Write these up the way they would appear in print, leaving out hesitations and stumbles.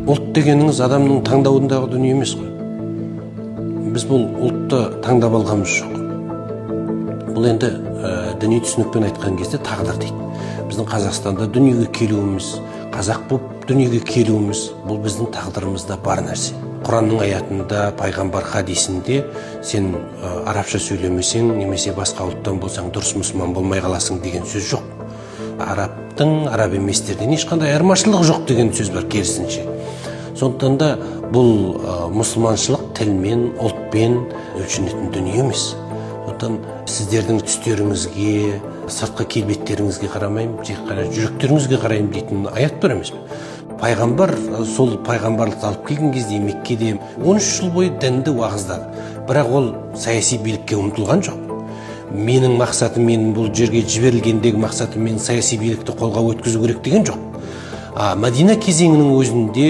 Ұлт дегеніңіз адамның таңдауындағы дүние емес қой. Біз бұл ұлтты таңдап алғанымыз жоқ. Бұл енді діни түсінікпен айтқан кезде тағдыр дейді. Біздің Қазақстанда дүниеге келуіміз, қазақ болып дүниеге келуіміз, бұл біздің тағдырымызда бар нәрсе. Құранның аятында, пайғамбар хадисінде сен арабша сөйлемесең, немесе басқа ұлттан болсаң, дұрыс мұсылман болмай қаласың деген сөз жоқ. Арабтың араб еместерден ешқандай айырмашылығы жоқ деген сөз бар, керісінше. Сондықтан да бұл мұсылманшылық тілмен, ұлтпен өлшенетін дүние емес. Сондықтан сіздердің түстеріңізге, сыртқы келбеттеріңізге қарамаймын, тек қана жүректеріңізге қараймын дейтін аят бар емес пе? Пайғамбар сол пайғамбарлықты алып келген кезде Меккеде 13 жыл бойы дінді уағыздады. Бірақ ол саяси билікке ұмтылған жоқ. Менің мақсатым, менің бұл жерге жіберілгендегі мақсатым мен саяси билікті қолға өткізу керек деген жоқ. Мәдина кезеңінің өзінде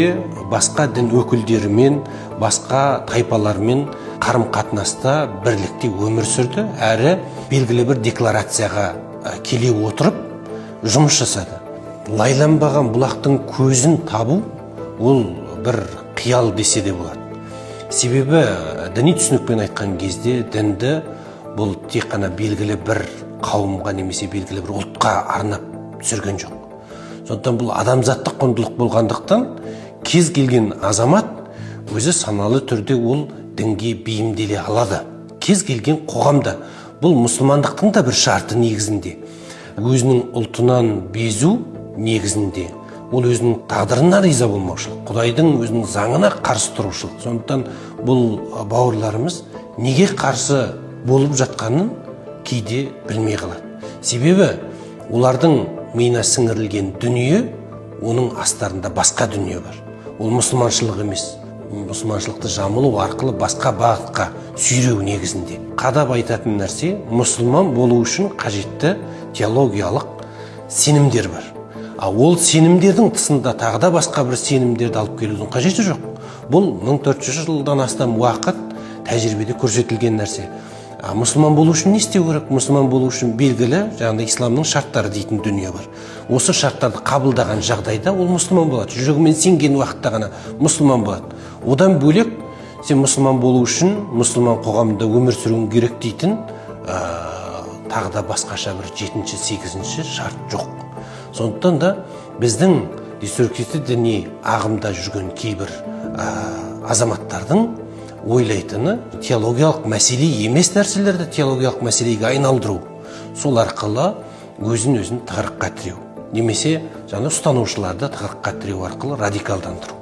басқа дін өкілдерімен, басқа тайпалармен қарым-қатынаста бірлікте өмір сүрді, әрі белгілі бір декларацияға келе отырып жұмыс жасады. Лайланбаған бұлақтың көзін табу ол бір қиял десе де болады. Себебі діни түсінікпен айтқан кезде дінді бұл тек қана белгілі бір қауымға немесе белгілі бір ұлтқа арнап түсірген жоқ. Сондықтан бұл адамзаттық құндылық болғандықтан кез келген азамат өзі саналы түрде ол дінге бейімделе алады. Кез келген қоғамда бұл мұсылмандықтың да бір шарты негізінде. Өзінің ұлтынан безу негізінде ол өзінің тағдырына риза болмаушылық, Құдайдың өзінің заңына қарсы тұрушылық. Сондықтан бұл бауырларымыз неге қарсы болып жатқанын кейде білмей қалады. Себебі олардың миына сіңірілген дүние, оның астарында басқа дүние бар. Ол мұсылманшылық емес. Мұсылманшылықты жамылу арқылы басқа бағытқа сүйреу негізінде. Қадап айтатын нәрсе, мұсылман болу үшін қажетті теологиялық сенімдер бар. Ол сенімдердің тысында тағы да басқа бір сенімдерді алып келудің қажеті жоқ. Бұл 1400 жылдан астам уақыт тәжірибеде көрсетілген нәрсе. Мұсылман болу үшін не істеу керек? Мұсылман болу үшін белгілі, жаңағыдай исламның шарттары дейтін дүние бар. Осы шарттарды қабылдаған жағдайда ол мұсылман болады. Жүрегімен сенген уақытта ғана мұсылман болады. Одан бөлек сен мұсылман болу үшін мұсылман қоғамында өмір сүруің керек дейтін тағы да басқаша бір 7-ші, 8-ші шарт жоқ. Сондықтан да біздің деструктивті діни ағымда жүрген кейбір азаматтардың ойлайтыны теологиялық мәселе емес нәрселерді теологиялық мәселеге айналдыру. Сол арқылы өзін тығырыққа тіреу. Немесе ұстанушыларды тығырыққа тіреу арқылы радикалдандыру.